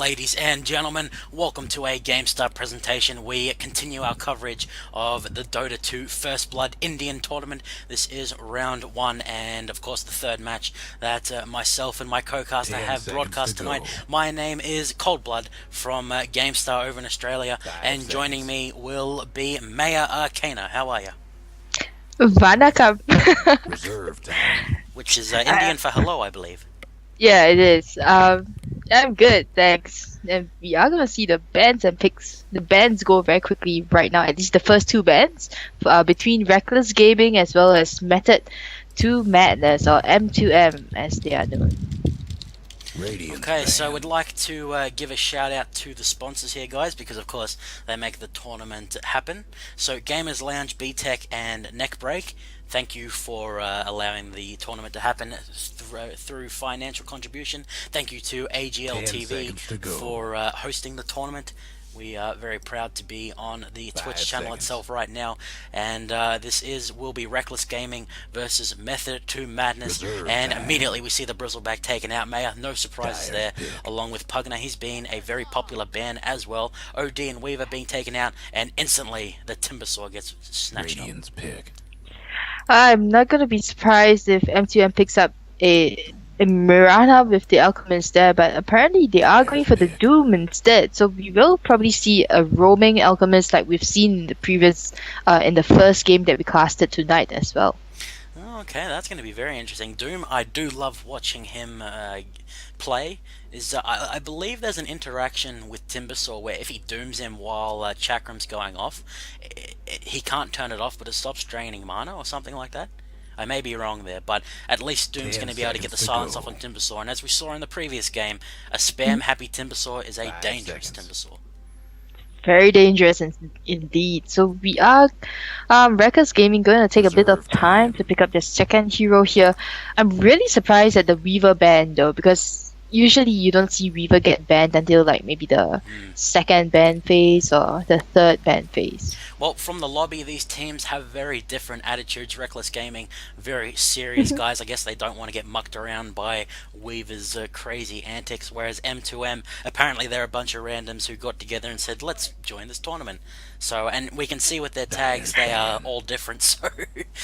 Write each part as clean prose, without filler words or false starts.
Ladies and gentlemen, welcome to a GameStar presentation. We continue our coverage of the Dota 2 First Blood Indian tournament. This is round one, and of course the third match that myself and my co-caster have broadcast tonight. My name is Coldblood from GameStar over in Australia, and joining me will be Maya Arcana. How are you? Vanakkam. Reserve time. Which is Indian for hello, I believe. Yeah, it is. I'm good, thanks. And we are gonna see the bans and picks. The bans go very quickly right now. At least the first two bans between Reckless Gaming as well as Method to Madness, or M2M as they are known. Okay, so we'd like to give a shout out to the sponsors here, guys, because of course they make the tournament happen. So Gamers Lounge, BTEC, and Neckbreak, thank you for allowing the tournament to happen through financial contribution. Thank you to AGL TV for hosting the tournament. We are very proud to be on the Twitch channel itself right now, and this will be Reckless Gaming versus Method to Madness, and immediately we see the Bristleback taken out. Maya, no surprises there, along with Pugner. He's been a very popular ban as well. OD and Weaver being taken out, and instantly the Timbersaw gets snatched up. I'm not gonna be surprised if M2M picks up a Mirana with the Alchemist there, but apparently they are going for the Doom instead. So we will probably see a roaming Alchemist like we've seen in the previous, in the first game that we casted tonight as well. Okay, that's going to be very interesting. Doom, I do love watching him play. I believe there's an interaction with Timbersaw where if he dooms him while Chakram's going off, he can't turn it off, but it stops draining mana or something like that. I may be wrong there, but at least Doom's going to be able to get the silence off on Timbersaw, and as we saw in the previous game, a spam-happy Timbersaw is a dangerous Timbersaw. Very dangerous indeed. So we are, Reckless Gaming, going to take a bit of time to pick up their second hero here. I'm really surprised at the Weaver ban though, because usually you don't see Weaver get banned until like maybe the second ban phase or the third ban phase. Well, from the lobby, these teams have very different attitudes. Reckless Gaming, very serious guys. I guess they don't want to get mucked around by Weaver's crazy antics, whereas M2M, apparently they're a bunch of randoms who got together and said, let's join this tournament. So, and we can see with their tags, they are all different, so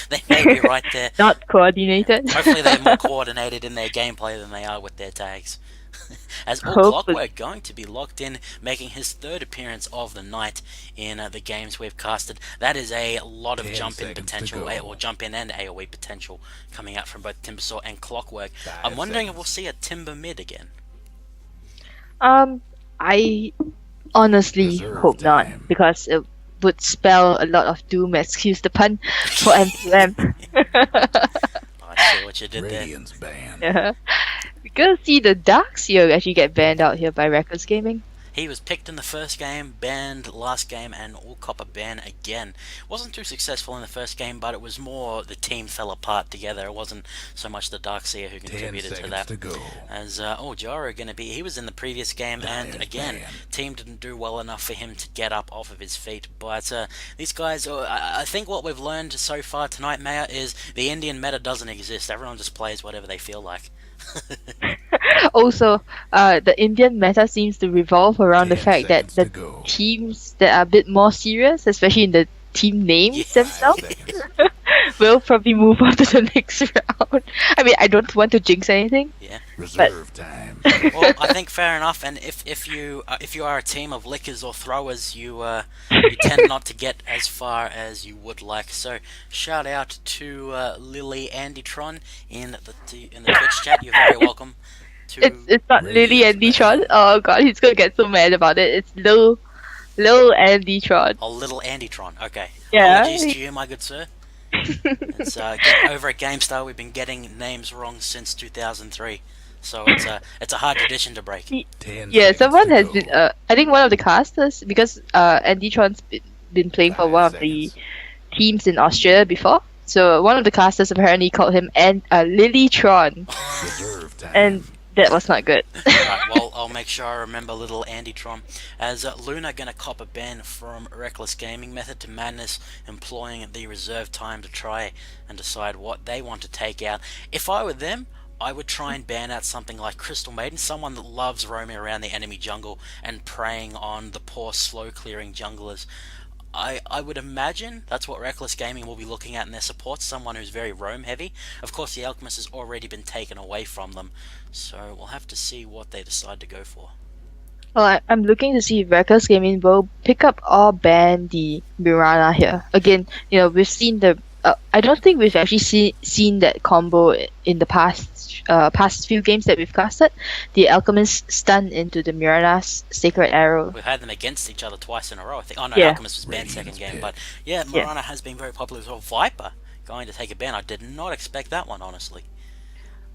they may be right there. Not coordinated. Hopefully they're more coordinated in their gameplay than they are with their tags. As Clockwork going to be locked in, making his third appearance of the night in the games we've casted. That is a lot of jump-in potential, or jump-in and AoE potential coming out from both Timbersaw and Clockwork. I'm wondering if we'll see a Timber mid again. I honestly hope not, because it would spell a lot of doom, excuse the pun, for M2M. I see what you did there. Yeah. We're gonna see the Darkseer actually get banned out here by Reckless Gaming. He was picked in the first game, banned last game, and all copper ban again. Wasn't too successful in the first game, but it was more the team fell apart together. It wasn't so much the Darkseer who contributed to that. As Jaro he was in the previous game, and again, team didn't do well enough for him to get up off of his feet. But these guys, I think what we've learned so far tonight, Maya, is the Indian meta doesn't exist. Everyone just plays whatever they feel like. Also, the Indian meta seems to revolve around the fact that the teams that are a bit more serious, especially in the team names themselves, will probably move on to the next round. I mean, I don't want to jinx anything. Yeah. Reserve time. Well, I think fair enough. And if you are a team of lickers or throwers, you tend not to get as far as you would like. So shout out to Lily Andytron in the Twitch chat. You're very welcome. It's not Lily Andytron. Oh god, he's gonna get so mad about it. It's Lil Andytron. Oh, little Andytron. Okay. Yeah. Apologies to you, my good sir. It's get over at GameStar. We've been getting names wrong since 2003. So it's a hard tradition to break. Yeah, someone has been. I think one of the casters, because Andytron's been playing for one of the teams in Australia before. So one of the casters apparently called him Lilytron, and that was not good. Alright, well, I'll make sure I remember little Andytron. As Luna gonna cop a ban from Reckless Gaming, Method to Madness employing the reserve time to try and decide what they want to take out. If I were them, I would try and ban out something like Crystal Maiden, someone that loves roaming around the enemy jungle and preying on the poor, slow-clearing junglers. I would imagine that's what Reckless Gaming will be looking at in their support, someone who's very roam heavy. Of course, the Alchemist has already been taken away from them, so we'll have to see what they decide to go for. Well, I'm looking to see if Reckless Gaming will pick up or ban the Mirana here. Again, we've seen the. I don't think we've actually seen that combo in the past few games that we've casted. The Alchemist stun into the Mirana's Sacred Arrow. We've had them against each other twice in a row, I think. Oh no, Yeah. Alchemist was banned second game, but yeah, Mirana has been very popular as well. Viper going to take a ban. I did not expect that one, honestly.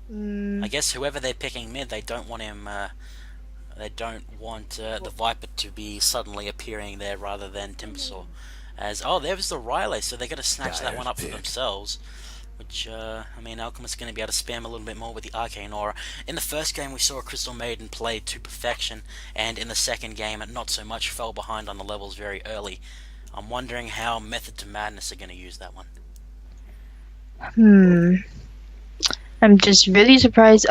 I guess whoever they're picking mid, they don't want him. They don't want the Viper to be suddenly appearing there rather than Timbersaw. As there's the Riley, so they're going to snatch that one up for themselves. Which, Alchemist's going to be able to spam a little bit more with the Arcane Aura. In the first game, we saw Crystal Maiden play to perfection, and in the second game, not so much, fell behind on the levels very early. I'm wondering how Method to Madness are going to use that one. I'm just really surprised.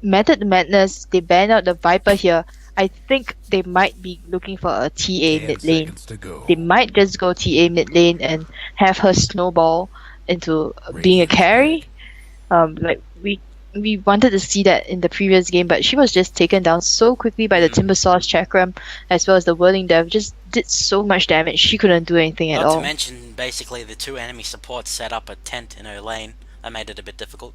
Method to Madness, they banned out the Viper here. I think they might be looking for a TA mid lane. They might just go TA mid lane and have her snowball into being a carry. Like we wanted to see that in the previous game, but she was just taken down so quickly by the Timbersaw's Chakram, as well as the Whirling Death. Just did so much damage, she couldn't do anything at all. Not to mention, basically, the two enemy supports set up a tent in her lane. That made it a bit difficult.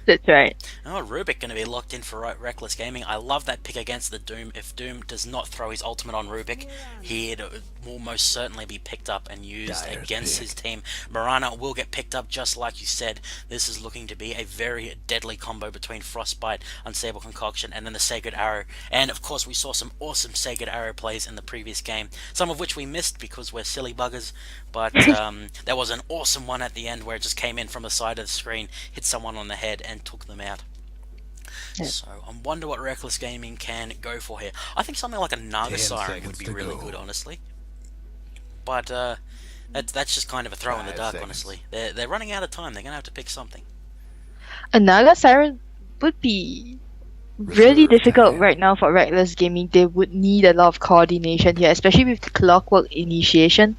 That's right. Rubik going to be locked in for Reckless Gaming. I love that pick against the Doom. If Doom does not throw his ultimate on Rubik, he will most certainly be picked up and used against his team. Mirana will get picked up, just like you said. This is looking to be a very deadly combo between Frostbite, Unstable Concoction, and then the Sacred Arrow. And of course, we saw some awesome Sacred Arrow plays in the previous game, some of which we missed because we're silly buggers. But there was an awesome one at the end where it just came in from the side of the screen, hit someone on the head, and took them out. So I wonder what Reckless Gaming can go for here. I think something like a Naga Siren would be really good, honestly. But that's just kind of a throw in the dark, honestly. They're running out of time. They're going to have to pick something. A Naga Siren would be really difficult right now for Reckless Gaming. They would need a lot of coordination here, especially with the Clockwork initiation.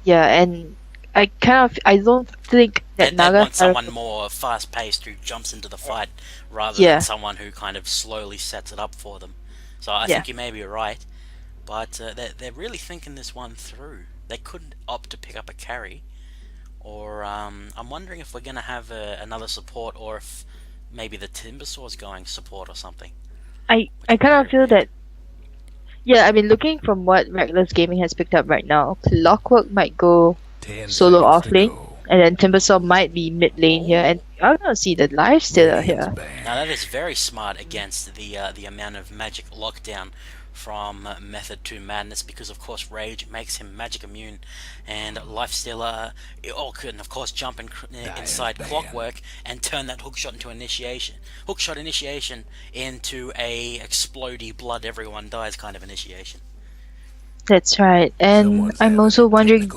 Yeah, and I don't think that They Naga want Siren... someone more fast-paced who jumps into the fight rather than someone who kind of slowly sets it up for them. So I think you may be right, but they're really thinking this one through. They could opt to pick up a carry, or I'm wondering if we're going to have another support, or if maybe the Timbersaw's going support or something. I kind of feel that... Yeah, I mean, looking from what Reckless Gaming has picked up right now, Clockwork might go solo off lane, and then Timbersaw might be mid lane here, and I don't see the Lifestealer here. Now that is very smart against the amount of magic lockdown from Method to Madness, because of course Rage makes him magic immune, and Lifestealer can of course jump inside Clockwork and turn that hookshot into initiation. Hookshot initiation into a explodey blood everyone dies kind of initiation. That's right, and I'm also wondering,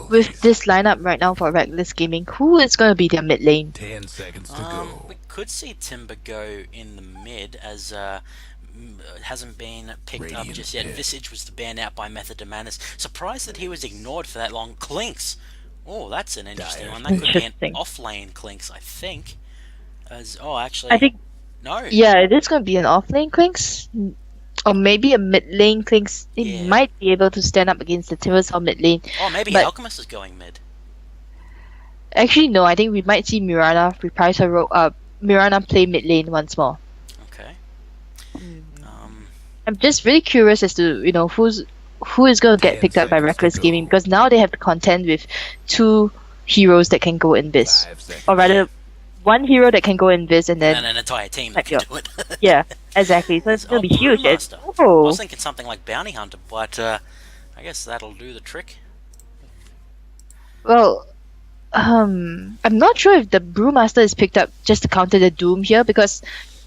with this lineup right now for Reckless Gaming, who is going to be their mid lane? 10 seconds to go. We could see Timber go in the mid, as hasn't been picked up just yet. Visage was banned out by Method to Madness. Surprised that he was ignored for that long. Clinks! Oh, that's an interesting one. That could be an off-lane Clinks, I think. Actually... I think... No! Yeah, it is going to be an off-lane Clinks. Or maybe a mid lane Clinks. It might be able to stand up against the Timbersaw mid lane. Oh, maybe Alchemist is going mid. Actually, no. I think we might see Mirana reprise her role. Mirana play mid lane once more. Okay. I'm just really curious as to who is going to get picked up by Reckless Gaming, because now they have to contend with two heroes that can go in Biz, or rather, one hero that can go in Biz and then an entire team that can do it. Yeah, exactly. So it's going to be huge. I was thinking something like Bounty Hunter, but I guess that'll do the trick. Well, I'm not sure if the Brewmaster is picked up just to counter the Doom here, because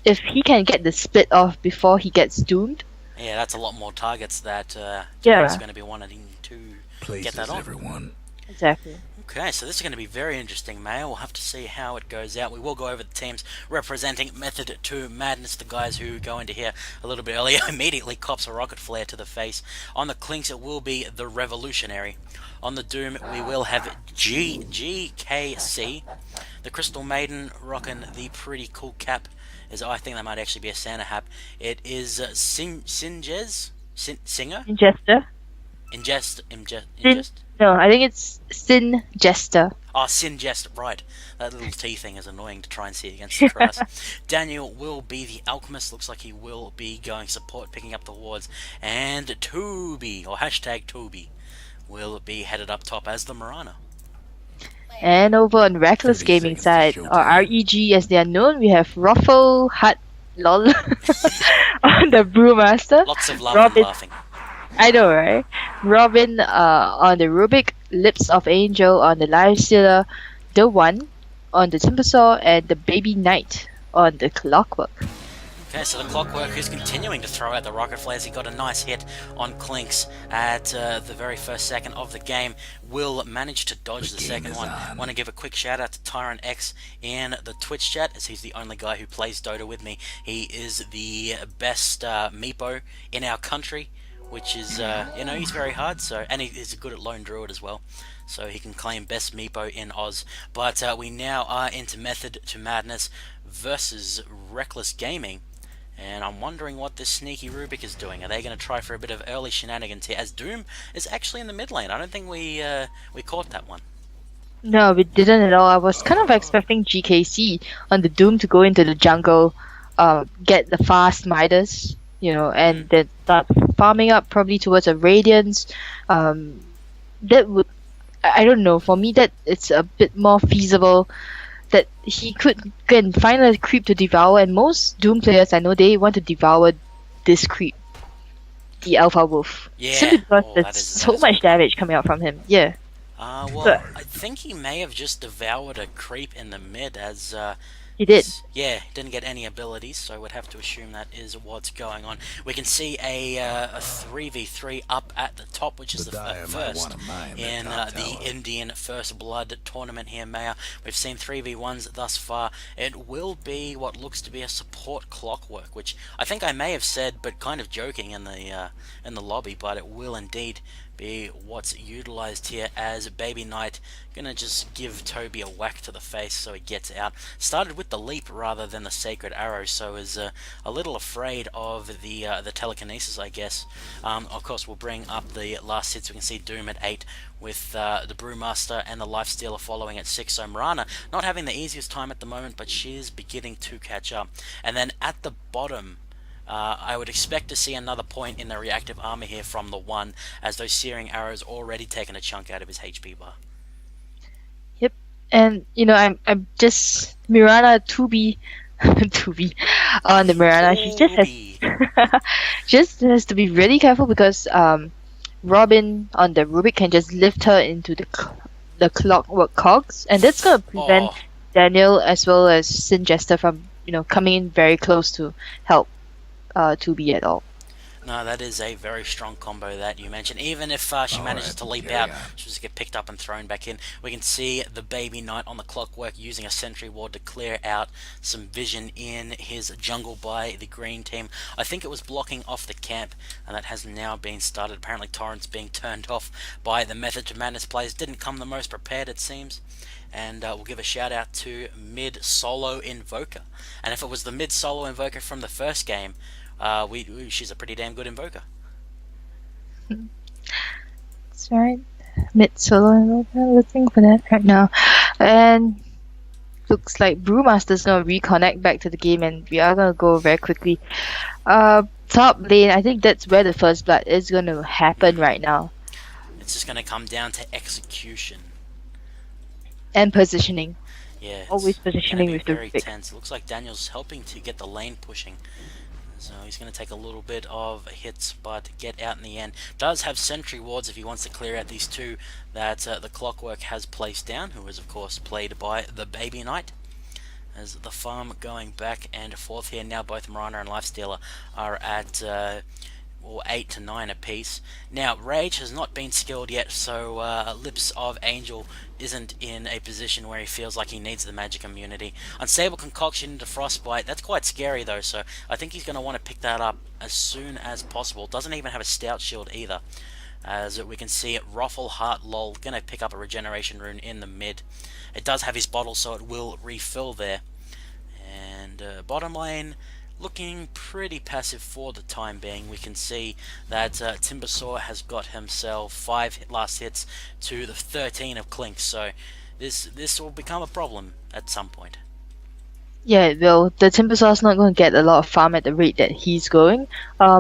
if he can get the split off before he gets doomed... Yeah, that's a lot more targets that Jerry's going to be wanting to get that on. Everyone. Exactly. Okay, so this is going to be very interesting, Maya. We'll have to see how it goes out. We will go over the teams representing Method to Madness, the guys who go into here a little bit earlier. Immediately cops a rocket flare to the face. On the Clinks, it will be the Revolutionary. On the Doom, we will have GKC. The Crystal Maiden rocking the pretty cool cap. I think that might actually be a Santa hat. It is Singer? Ingester. Ingest. No, I think it's Sin Jester. Oh, Singest, right. That little T thing is annoying to try and see against the cross. Daniel will be the Alchemist. Looks like he will be going support, picking up the wards. And Toby, or hashtag Toby, will be headed up top as the Marana. And over on Reckless 30 Gaming seconds side, to or showtime. REG as they are known, we have Ruffle, Hut, lol, on the Brewmaster. Lots of love Robin, and laughing. I know, right? Robin on the Rubik, Lips of Angel on the Lifestealer, The One on the Timbersaw, and the Baby Knight on the Clockwork. Okay, so the Clockwork is continuing to throw out the rocket flares. He got a nice hit on Clinks at the very first second of the game. Will manage to dodge the second one. Want to give a quick shout out to Tyrant X in the Twitch chat, as he's the only guy who plays Dota with me. He is the best Meepo in our country, which is, he's very hard. So, and he's good at Lone Druid as well. So he can claim best Meepo in Oz. But we now are into Method to Madness versus Reckless Gaming. And I'm wondering what this sneaky Rubik is doing. Are they going to try for a bit of early shenanigans here? As Doom is actually in the mid lane. I don't think we caught that one. No, we didn't at all. I was kind of expecting GKC on the Doom to go into the jungle, get the fast Midas, and then start farming up probably towards a Radiance. That would, I don't know, for me that it's a bit more feasible that he could can find a creep to devour, and most Doom players I know they want to devour this creep, the Alpha Wolf. Yeah. Simply because Oh, there's that is so much damage coming out from him. Yeah. Well, But- I think he may have just devoured a creep in the mid, as He did. Yeah, didn't get any abilities, so I would have to assume that is what's going on. We can see a 3v3 up at the top, which is The the Dire might first wanna mine that in top the tower. Indian First Blood tournament here, Maya. We've seen 3v1s thus far. It will be what looks to be a support Clockwork, which I think I may have said, but kind of joking in the lobby, but it will indeed be what's utilized here, as Baby Knight gonna just give Toby a whack to the face so he gets out. Started with the leap rather than the sacred arrow, so is a little afraid of the telekinesis, I guess. Of course, we'll bring up the last hits. We can see Doom at 8 with the Brewmaster and the Lifestealer following at 6. So Marana not having the easiest time at the moment, but she is beginning to catch up. And then at the bottom, I would expect to see another point in the reactive armor here from the One, as those searing arrows already taken a chunk out of his HP bar. Yep. And I'm just Mirana to be to be on the Mirana. She Toby. just has to be really careful because Robin on the Rubik can just lift her into the Clockwork cogs, and that's gonna prevent Oh. Daniel as well as Sin Jester from coming in very close to help 2B at all. No, that is a very strong combo that you mentioned. Even if she manages to leap carry out, on. she'll just get picked up and thrown back in. We can see the Baby Knight on the Clockwork using a sentry ward to clear out some vision in his jungle by the green team. I think it was blocking off the camp, and that has now been started. Apparently Torrent's being turned off by the Method to Madness players. Didn't come the most prepared, it seems. And we'll give a shout out to Mid Solo Invoker. And if it was the Mid Solo Invoker from the first game, she's a pretty damn good invoker. That's right. Mid solo, looking for that right now, and looks like Brewmaster's gonna reconnect back to the game, and we are gonna go very quickly. Top lane, I think that's where the first blood is gonna happen right now, It's just going to come down to execution. and positioning. Yeah, it's Always positioning gonna be with the very Rubik. tense. It looks like Daniel's helping to get the lane pushing. So he's going to take a little bit of hits, but get out in the end. Does have sentry wards if he wants to clear out these two that the Clockwork has placed down, who is of course played by the Baby Knight. As the farm going back and forth here. Now both Marana and Lifestealer are at or 8 to 9 apiece. Now, Rage has not been skilled yet, so Lips of Angel isn't in a position where he feels like he needs the magic immunity. Unstable Concoction into Frostbite, that's quite scary though, so I think he's going to want to pick that up as soon as possible. Doesn't even have a Stout Shield either. As we can see, Ruffle Heart Lol going to pick up a regeneration rune in the mid. It does have his bottle, so it will refill there. And bottom lane, looking pretty passive for the time being. We can see that Timbersaw has got himself 5 last hits to the 13 of Clink, so this will become a problem at some point. Yeah, well, the Timbersaw's not going to get a lot of farm at the rate that he's going.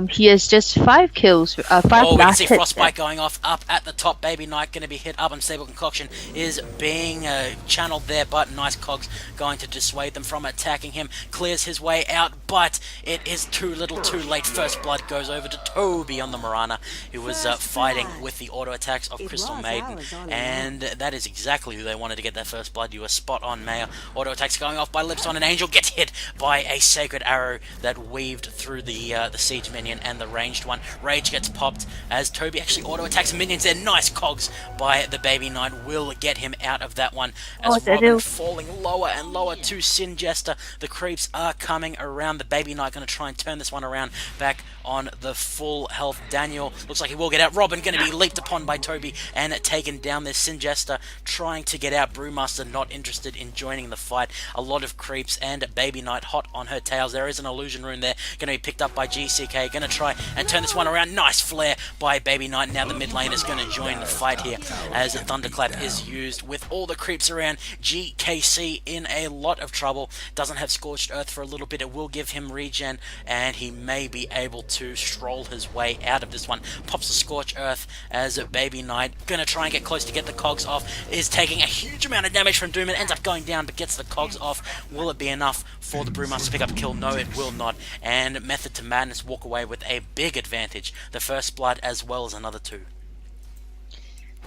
He has just 5 kills, 5 Oh, we can last see hits. Frostbite going off up at the top. Baby Knight going to be hit up. Unstable Concoction is being channeled there, but Nice Cogs going to dissuade them from attacking him. Clears his way out, but it is too little too late. First blood goes over to Toby on the Morana, who was fighting with the auto attacks of Crystal Maiden, and that is exactly who they wanted to get their first blood. You were spot on, Mayor. Auto attacks going off by Lips on an Angel, gets hit by a Sacred Arrow that weaved through the Siege minion and the ranged one. Rage gets popped as Toby actually auto attacks minions there. Nice cogs by the Baby Knight will get him out of that one, as Robin falling lower and lower to Sin Jester. The creeps are coming around. The Baby Knight going to try and turn this one around back on the full health. Daniel looks like he will get out. Robin going to be leaped upon by Toby and taken down there. Sin Jester trying to get out. Brewmaster not interested in joining the fight. A lot of creeps and Baby Knight hot on her tails. There is an illusion rune there, going to be picked up by GCK, going to try and turn this one around. Nice flare by Baby Knight. Now the mid lane is going to join the fight here as Thunderclap is used with all the creeps around. GKC in a lot of trouble. Doesn't have Scorched Earth for a little bit. It will give him regen, and he may be able to stroll his way out of this one. Pops the Scorched Earth as Baby Knight, going to try and get close to get the cogs off. Is taking a huge amount of damage from Doom and ends up going down, but gets the cogs off. Will it be enough for the Brewmaster to pick up a kill? No, it will not. And Method to Madness walk away with a big advantage. The first blood as well as another 2.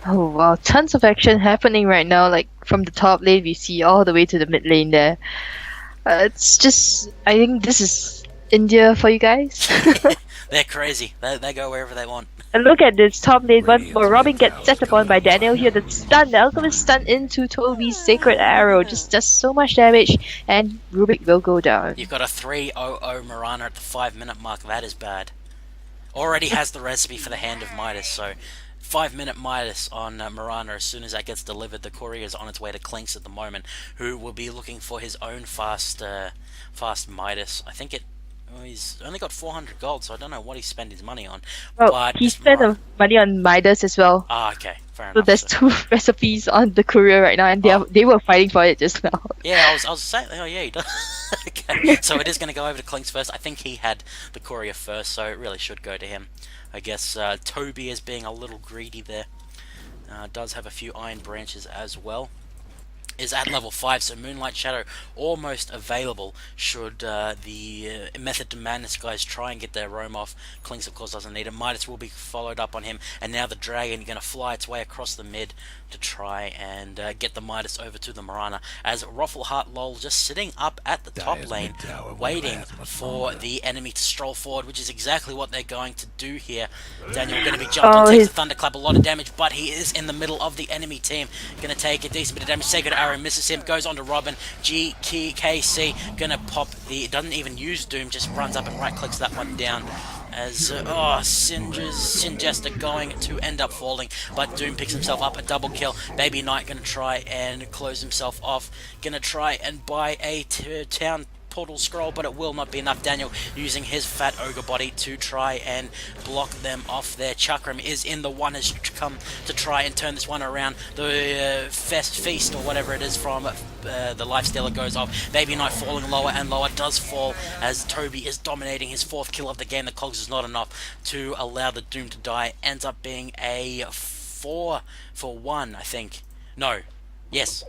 Oh wow, tons of action happening right now, like from the top lane we see all the way to the mid lane there. It's just, I think this is India for you guys. They're crazy. They go wherever they want. And look at this top lane, one more Robin gets set upon by Daniel here. The stun, the Alchemist stun into Toby's Sacred Arrow. Just does so much damage, and Rubik will go down. You've got a 3-0-0 Morana at the 5-minute mark. That is bad. Already has the recipe for the Hand of Midas, so 5-minute Midas on Morana. As soon as that gets delivered, the courier is on its way to Clinks at the moment, who will be looking for his own fast Midas. I think he's only got 400 gold, so I don't know what he spent his money on. Oh, but he spent money on Midas as well. Ah, okay, fair So enough. there's 2 recipes on the courier right now, and they were fighting for it just now. Yeah, I was saying, oh yeah, he does. Okay, so it is going to go over to Clinks first. I think he had the courier first, so it really should go to him. I guess Toby is being a little greedy there. Does have a few iron branches as well. Is at level 5, so Moonlight Shadow almost available should the Method to Madness guys try and get their roam off. Clinks of course doesn't need it. Midas will be followed up on him, and now the Dragon going to fly its way across the mid to try and get the Midas over to the Morana, as Ruffleheart Lol just sitting up at the top lane waiting for the enemy to stroll forward, which is exactly what they're going to do here. Daniel going to be jumped on, takes the Thunderclap, a lot of damage, but he is in the middle of the enemy team. Going to take a decent bit of damage. Sacred Arrow misses him, goes on to Robin. GKC going to pop the, doesn't even use Doom, just runs up and right clicks that one down. As Sin Jester going to end up falling, but Doom picks himself up, a double kill. Baby Knight going to try and close himself off, going to try and buy a town portal scroll, but it will not be enough. Daniel using his fat ogre body to try and block them off there. Chakram is in the one, has come to try and turn this one around. The feast or whatever it is from the Lifestealer goes off. Baby Knight falling lower and lower, does fall as Toby is dominating his 4th kill of the game. The cogs is not enough to allow the Doom to die. Ends up being a 4 for 1, I think. No. Yes,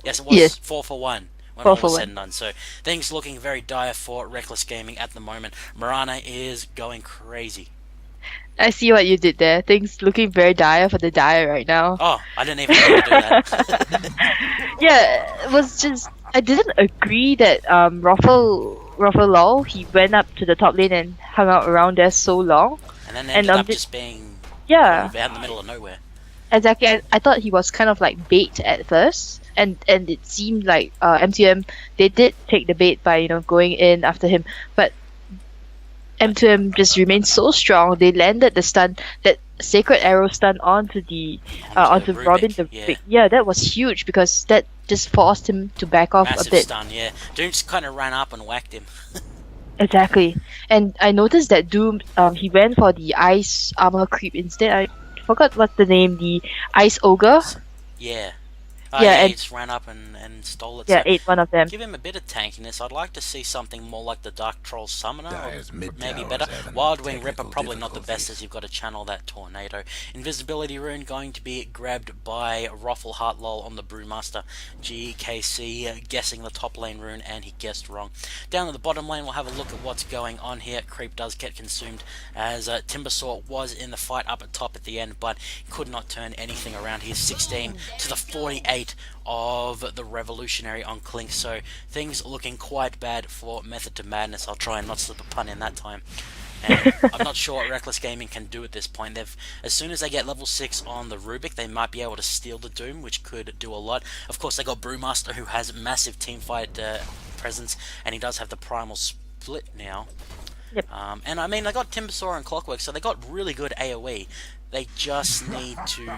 it was. Yes. 4 for 1. When 4 all for is 1. said and done. So things looking very dire for Reckless Gaming at the moment. Morana is going crazy. I see what you did there. Things looking very dire for the dire right now. Oh, I didn't even know to do that. Yeah, it was just, I didn't agree that Ruffle Lol, he went up to the top lane and hung out around there so long. And then And ended up just being yeah, out in the middle of nowhere. exactly. I thought he was kind of like bait at first, and it seemed like M2M, they did take the bait by going in after him, but M2M just remained so strong. They landed the stun, that sacred arrow stun onto onto Rubik, Robin the yeah. Rubik. Yeah, that was huge because that just forced him to back off Massive a bit. stun, yeah. Doom just kind of ran up and whacked him. Exactly. And I noticed that Doom, he went for the ice armor creep instead. I forgot what's the name, the ice ogre. Yeah. Yeah, he and just ran up and stole it. yeah, So ate one of them. give him a bit of tankiness. I'd like to see something more like the Dark Troll Summoner, or Dyer's mid maybe towers better. having Wild Wing Ripper, technical probably not the best, difficulties. as you've got to channel that Tornado. Invisibility Rune going to be grabbed by Ruffle Heartlol on the Brewmaster. GKC guessing the top lane rune, and he guessed wrong. Down in the bottom lane, we'll have a look at what's going on here. Creep does get consumed, as Timbersaw was in the fight up at top at the end, but could not turn anything around. He's 16 to the 48 of the Revolutionary on Clink, so things looking quite bad for Method to Madness. I'll try and not slip a pun in that time. And I'm not sure what Reckless Gaming can do at this point. As soon as they get level 6 on the Rubik, they might be able to steal the Doom, which could do a lot. Of course, they got Brewmaster, who has massive teamfight presence, and he does have the Primal Split now. Yep. And I mean, they got Timbersaw and Clockwork, so they got really good AoE. They just need to,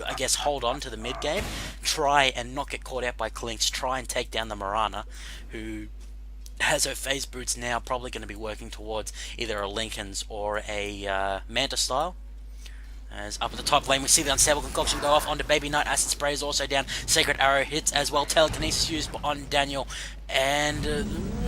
I guess, hold on to the mid game, try and not get caught out by Clinks, try and take down the Mirana, who has her phase boots now, probably going to be working towards either a Lincoln's or a Manta style. As up at the top lane, we see the Unstable Concoction go off onto Baby Knight. Acid Spray is also down. Sacred Arrow hits as well. Telekinesis used on Daniel. And,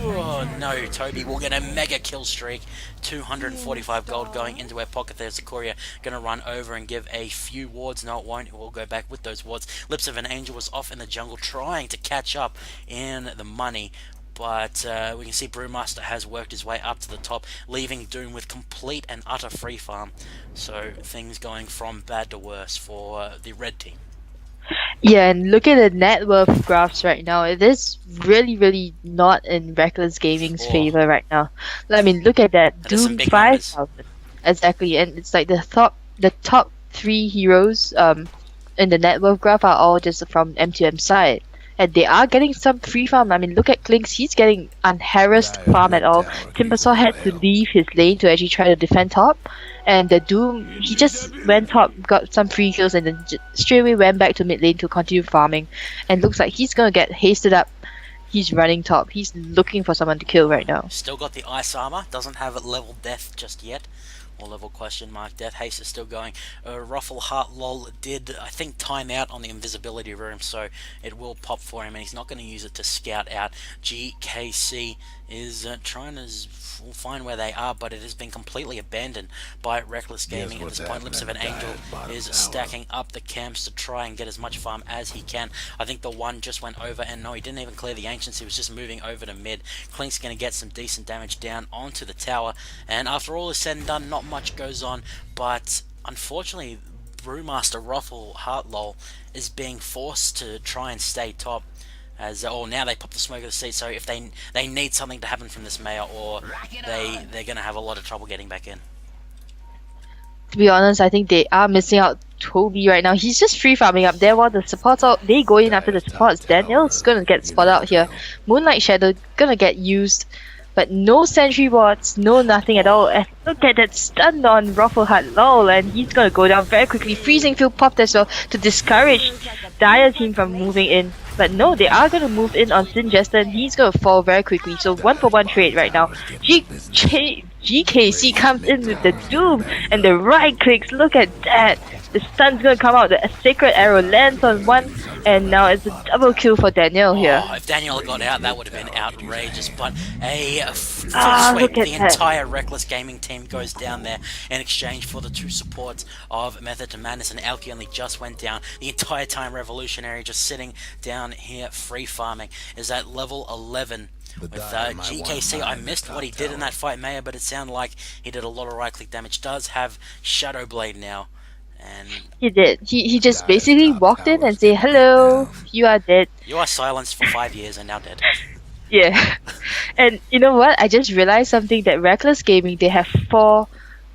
oh no, Toby will get a mega kill streak. 245 gold going into her pocket there. Zakoria going to run over and give a few wards. No, it won't. It will go back with those wards. Lips of an Angel was off in the jungle trying to catch up in the money. But we can see Brewmaster has worked his way up to the top, leaving Doom with complete and utter free farm. So things going from bad to worse for the red team. Yeah, and look at the net worth graphs right now. It is really, really not in Reckless Gaming's favor right now. I mean, look at that. That is some Doom big 5,000. Exactly, and it's like the top 3 heroes in the net worth graph are all just from M2M side. And they are getting some free farm. I mean, look at Clinks. He's getting unharassed farm at all. Timbersaw had to leave his lane to actually try to defend top. And the Doom, he just went top, got some free kills, and then straight away went back to mid lane to continue farming. And looks like he's going to get hasted up. He's running top. He's looking for someone to kill right now. Still got the ice armor. Doesn't have it level death just yet. Or level question mark death. Haste is still going. Ruffle Heartlol did, I think, time out on the invisibility room, so it will pop for him, and he's not going to use it to scout out. GKC is trying to find where they are, but it has been completely abandoned by Reckless Gaming at this point. Lips of an Angel is stacking up the camps to try and get as much farm as he can. I think the one just went over, and no, he didn't even clear the Ancients, he was just moving over to mid. Clink's going to get some decent damage down onto the tower, and after all is said and done, not much goes on, but unfortunately Brewmaster Ruffle Heartlol is being forced to try and stay top. As now they pop the smoke of the seat, so if they need something to happen from this mayor, or they're gonna have a lot of trouble getting back in. To be honest, I think they are missing out Toby right now. He's just free farming up there while the supports out. They go in after the supports. Daniel's gonna get spotted out here. Moonlight Shadow gonna get used, but no sentry wards, no nothing at all. And look at that stun on Ruffleheart lol, and he's gonna go down very quickly. Freezing Field popped as well to discourage Dire team from moving in. But no, they are gonna move in on Sin Jester, and he's gonna fall very quickly. So 1-for-1 trade right now. GKC comes in with the Doom and the right clicks. Look at that. The stun's gonna come out. The Sacred Arrow lands on one, and now it's a double kill for Daniel here. If Daniel got out, that would have been outrageous. But a full sweep. Look at The that. entire Reckless Gaming team goes down there in exchange for the 2 supports of Method to Madness, and Alki only just went down. The entire time Revolutionary just sitting down here free farming is at level 11. With GKC, I missed what he did in that fight, Maya, but it sounded like he did a lot of right-click damage. Does have Shadow Blade now, and He did. He just basically walked in and said, "Hello, you are dead." you are silenced for 5 years and now dead. Yeah. And you know what? I just realized something, that Reckless Gaming, they have 4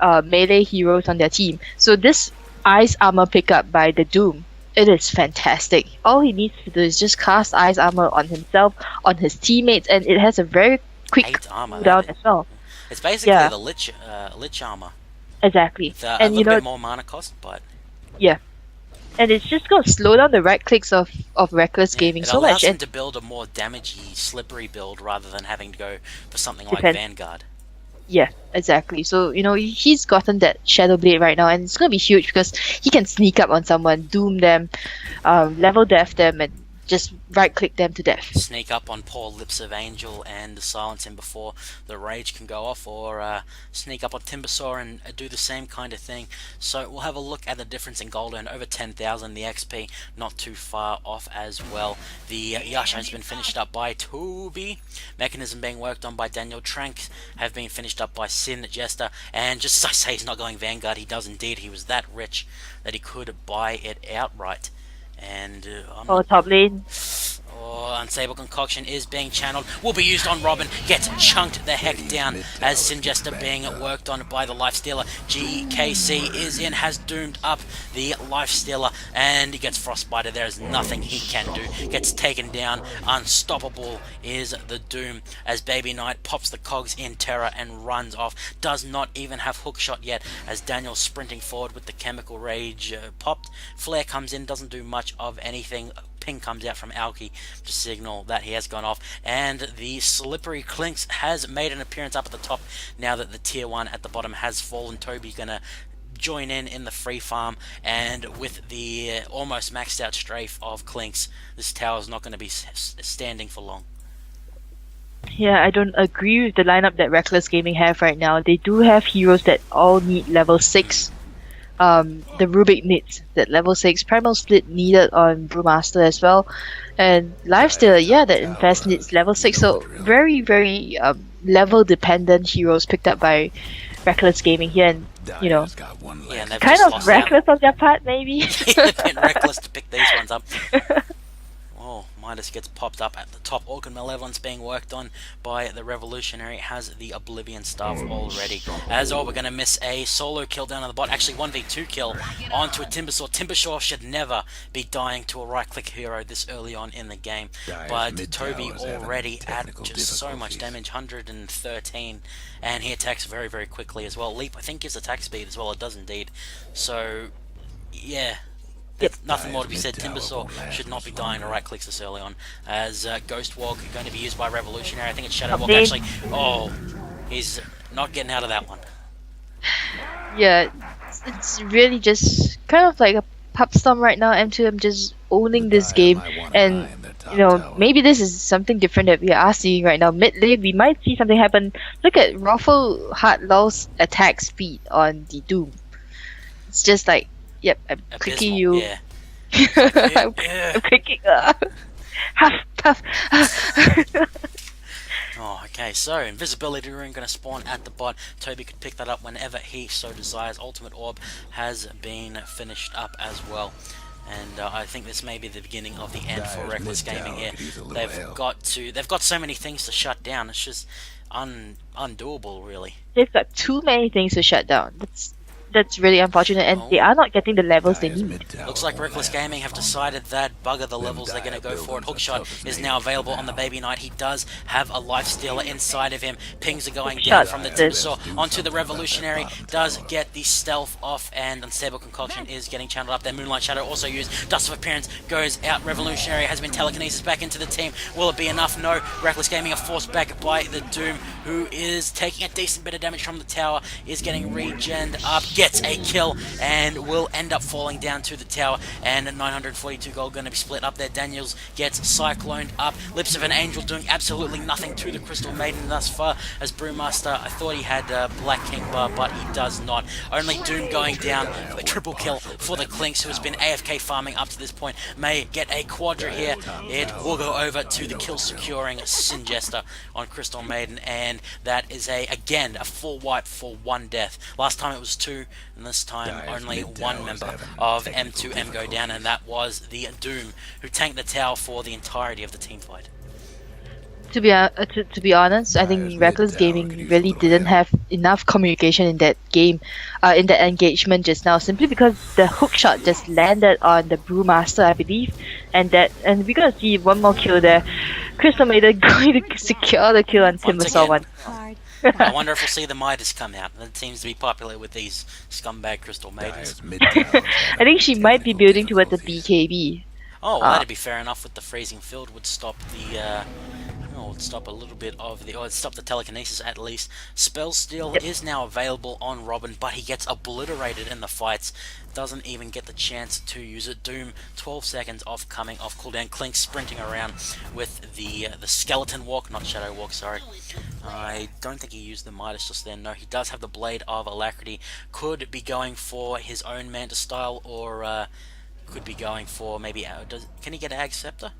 melee heroes on their team. So this ice armor pickup by the Doom, it is fantastic. All he needs to do is just cast ice armor on himself, on his teammates, and it has a very quick 8 armor. cooldown as well. It's basically Yeah. the lich armor. Exactly. With a And little bit more mana cost, but yeah. And it's just going to slow down the right clicks of Reckless Gaming it so allows much. him And to build a more damagey, slippery build rather than having to go for something like Depend- Vanguard. yeah, exactly. So, he's gotten that Shadow Blade right now, and it's going to be huge because he can sneak up on someone, doom them, level death them, and just right click them to death. Sneak up on poor Lips of Angel and silence him before the rage can go off, or sneak up on Timbersaw and do the same kind of thing. So we'll have a look at the difference in gold and over 10,000. The XP not too far off as well. The Yasha has been finished up by Toby. Mechanism being worked on by Daniel. Trank have been finished up by Sin Jester. And just as I say, he's not going Vanguard. He does indeed. He was that rich that he could buy it outright. And Top lane. Unstable Concoction is being channeled. Will be used on Robin. Gets chunked the heck down as Sinjester being worked on by the Lifestealer. GKC is in, has doomed up the Lifestealer, and he gets frostbited. There is nothing he can do. Gets taken down. Unstoppable is the Doom as Baby Knight pops the cogs in terror and runs off. Does not even have hookshot yet as Daniel sprinting forward with the Chemical Rage popped. Flare comes in, doesn't do much of anything. Ping comes out from Alki to signal that he has gone off, and the Slippery Clinks has made an appearance up at the top now that the tier 1 at the bottom has fallen. Toby gonna join in the free farm, and with the almost maxed out strafe of Clinks, this tower is not going to be standing for long. Yeah, I don't agree with the lineup that Reckless Gaming have right now. They do have heroes that all need level 6. The Rubik needs that level 6. Primal Split needed on Brewmaster as well. And Lifestealer, yeah, that Infest needs level 6. So very, very level dependent heroes picked up by Reckless Gaming here. And, Dire's got one Yeah, and left. they've kind just of lost reckless on their part, maybe. out. Been reckless to pick these ones up. Oh, Midas gets popped up at the top. Organ Malevolence being worked on by the Revolutionary. Has the Oblivion Staff already. As all, we're going to miss a solo kill down on the bot. Actually, 1v2 kill onto a Timbersaw. Timbersaw should never be dying to a right-click hero this early on in the game. But Toby already at just so much damage, 113. And he attacks very, very quickly as well. Leap, I think, gives attack speed as well. It does indeed. So, yeah. There's nothing more to be said. Timbersaw should not be dying to right clicks this early on. As Ghost Walk going to be used by Revolutionary. I think it's Shadow Walk actually. Oh, he's not getting out of that one. Yeah, it's really just kind of like a pub storm right now. M2M just owning this game, and maybe this is something different that we are seeing right now. Mid lane, we might see something happen. Look at Ruffle Hardlaw's attack speed on the Doom. It's just like, yep, I'm clicking you. Yeah. I'm clicking. Huff, puff. Oh, okay, so Invisibility Rune going to spawn at the bot. Toby could pick that up whenever he so desires. Ultimate Orb has been finished up as well. And I think this may be the beginning of the end for Reckless Gaming here. They've got so many things to shut down. It's just undoable, really. They've got too many things to shut down. That's really unfortunate, and they are not getting the levels they need. Looks like Reckless Gaming have decided that bugger the levels they're going to go for it. Hookshot is now available on the Baby Knight. He does have a Lifestealer inside of him. Pings are going down from the Timbersaw onto the Revolutionary. Does get the stealth off, and Unstable Concoction is getting channeled up there. Moonlight Shadow also used. Dust of Appearance goes out. Revolutionary has been telekinesis back into the team. Will it be enough? No. Reckless Gaming are forced back by the Doom, who is taking a decent bit of damage from the tower, is getting regened up. Gets a kill and will end up falling down to the tower, and 942 gold going to be split up there. Daniels gets cycloned up. Lips of an Angel doing absolutely nothing to the Crystal Maiden thus far, as Brewmaster, I thought he had Black King Bar, but he does not. Only Doom going down. A triple kill for the Clinks, who has been AFK farming up to this point. May get a quadra here. It will go over to the kill securing Sinjester on Crystal Maiden, and that is again a full wipe for 1 death. Last time it was 2, and this time only 1 member of M2M go down, and that was the Doom, who tanked the tower for the entirety of the team fight. To be honest, I think Guys, Reckless mid tower Gaming could use a really little didn't help. have enough communication in that game, in that engagement just now, simply because the hook shot just landed on the Brewmaster, I believe, and we're gonna see one more kill there. Crystal Maiden going to secure the kill on Once Timbersaw again. one. I wonder if we'll see the Midas come out. That seems to be popular with these scumbag Crystal Maidens. Guys, mid towers I think she might be technical building towards a difficulties. BKB. Oh, well, Uh, that'd be fair enough. With the freezing field, would stop the would stop a little bit of the, or it'd stop the telekinesis at least. Spell Steal Yep. is now available on Robin, but he gets obliterated in the fights. Doesn't even get the chance to use it. Doom, 12 seconds off coming off cooldown. Clink sprinting around with the skeleton walk, not shadow walk. Sorry. I don't think he used the Midas just then. No, he does have the Blade of Alacrity. Could be going for his own Manta style, or could be going for maybe. Can he get Ag Scepter?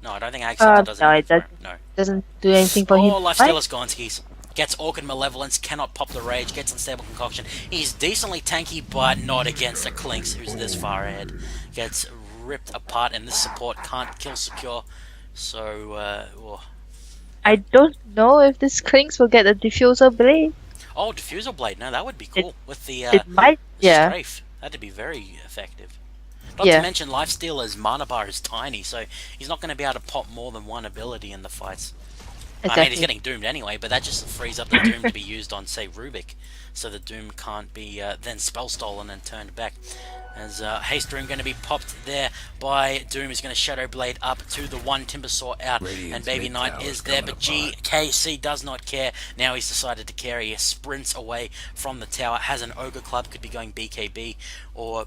No, I don't think Ag Scepter does no, anything it for him. doesn't. No. Doesn't do anything for him. Oh, Lifestealer's Gonskis. Gets Orchid Malevolence, cannot pop the Rage, gets Unstable Concoction. He's decently tanky, but not against a Clinks who's this far ahead. Gets ripped apart, and this support can't kill secure. So, I don't know if this Clinks will get a Diffuser Blade. oh, Diffusal Blade. No, that would be cool. With the It might, yeah. Strafe. That'd be very effective. Not Yeah. to mention, Lifestealer's mana bar is tiny, so he's not going to be able to pop more than one ability in the fights. I mean, he's Exactly. getting doomed anyway, but that just frees up the doom to be used on, say, Rubik, so the doom can't be then spell stolen and turned back. As Haste Room going to be popped there by Doom, is going to Shadow Blade up to the one Timbersaw out, Radiant's and Baby mid Knight tower's is there, coming but apart. GKC does not care. Now he's decided to care. He sprints away from the tower, has an Ogre Club, could be going BKB, or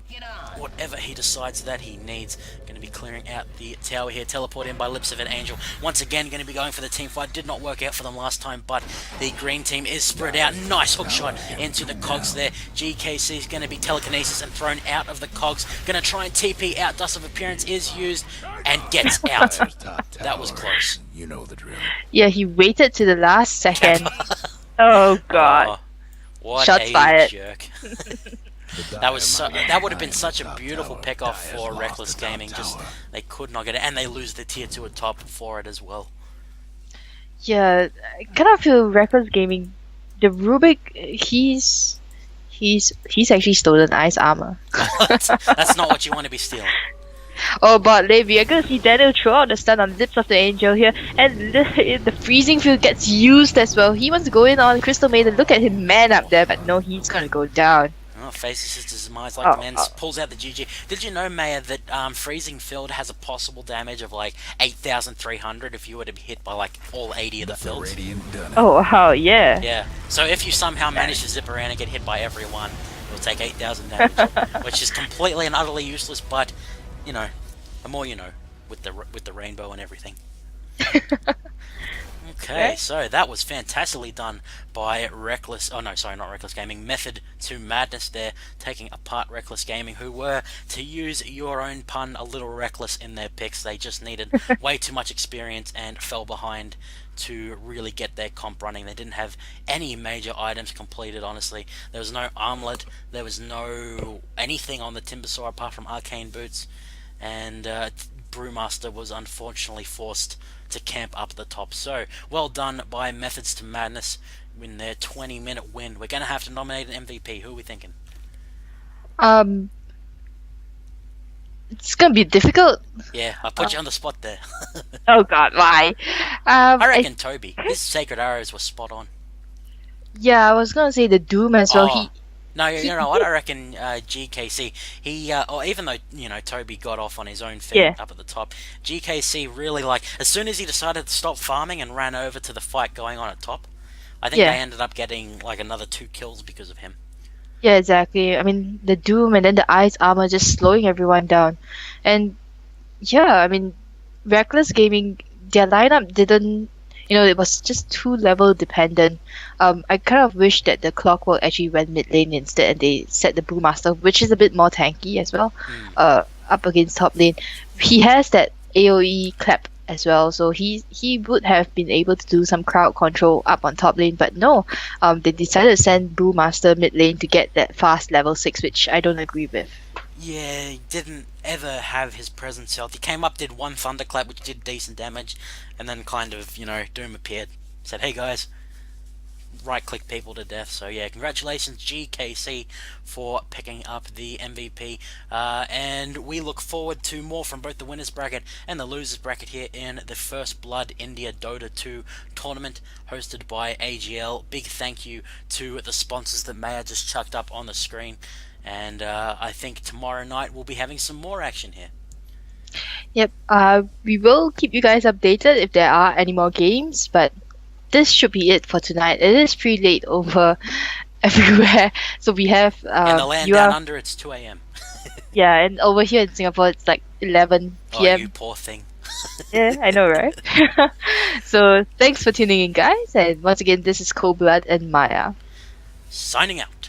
whatever he decides that he needs. Going to be clearing out the tower here, teleport in by Lips of an Angel. Once again, going to be going for the team fight. Did not work out for them last time, but the green team is spread out. Nice hook shot into the cogs there. GKC is going to be telekinesis and thrown out of the cogs. Going to try and TP out. Dust of Appearance is used and gets out. Dire's top That was tower. close. You know the drill. Yeah, he waited to the last second. Oh god. Oh, what Shots a fired. jerk. The That was Dire might that would have be been behind such the a top beautiful tower. pick off Dire's for lost Reckless the top Gaming. Just tower. they could not get it, and they lose the tier 2 at top for it as well. Yeah, I kind of feel Reckless Gaming. The Rubik, he's actually stolen Ice Armor. That's not what you want to be stealing. Oh, but we are gonna see Daniel throw out the stun on Lips of the Angel here, and the freezing field gets used as well. He wants to go in on Crystal Maiden. Look at him, man up there, but no, he's gonna go down. Oh, faces his demise like Oh, the man oh. pulls out the GG. Did you know, Maya, that Freezing Field has a possible damage of like 8,300 if you were to be hit by like all 80 of the The fields? Radiant done it. Oh wow, yeah. Yeah. So if you somehow manage to zip around and get hit by everyone, you'll take 8,000 damage, which is completely and utterly useless. But you know, the more you know, with the rainbow and everything. Okay, Okay. so that was fantastically done by Reckless. Oh no, sorry, not Reckless Gaming. Method to Madness there, taking apart Reckless Gaming, who were, to use your own pun, a little reckless in their picks. They just needed way too much experience and fell behind to really get their comp running. They didn't have any major items completed, honestly. There was no armlet, there was no anything on the Timbersaw apart from arcane boots, and Brewmaster was unfortunately forced to camp up the top. So, well done by Methods to Madness in their 20-minute win. We're going to have to nominate an MVP. Who are we thinking? It's gonna be difficult. Yeah, I put you on the spot there. Oh god, why? I reckon Toby. His Sacred Arrows were spot on. Yeah, I was gonna say the Doom as well. Oh. No, you know what? I reckon GKC. He, or even though Toby got off on his own feet Yeah. up at the top, GKC really as soon as he decided to stop farming and ran over to the fight going on at top, I think Yeah. they ended up getting like another 2 kills because of him. Yeah, exactly. I mean, the Doom and then the Ice Armor just slowing everyone down. And yeah, I mean, Reckless Gaming, their lineup didn't, it was just too level dependent. I kind of wish that the Clockwork actually went mid lane instead and they set the Brewmaster, which is a bit more tanky as well, up against top lane. He has that AoE clap as well, so he would have been able to do some crowd control up on top lane, but no, they decided to send Brewmaster mid lane to get that fast level 6, which I don't agree with. Yeah, he didn't ever have his presence health. He came up, did one thunderclap, which did decent damage, and then kind of, Doom appeared. Said, hey guys, right-click people to death. So yeah, congratulations GKC for picking up the MVP. And we look forward to more from both the winners bracket and the losers bracket here in the First Blood India Dota 2 tournament hosted by AGL. Big thank you to the sponsors that Maya just chucked up on the screen. And I think tomorrow night we'll be having some more action here. Yep. We will keep you guys updated if there are any more games, but this should be it for tonight. It is pretty late over everywhere, so we have In the land down under, it's 2 a.m. yeah, and over here in Singapore it's like 11 Oh, p.m. you poor thing. Yeah, I know, right? So thanks for tuning in, guys, and once again, this is Cold Blood and Maya. Signing out.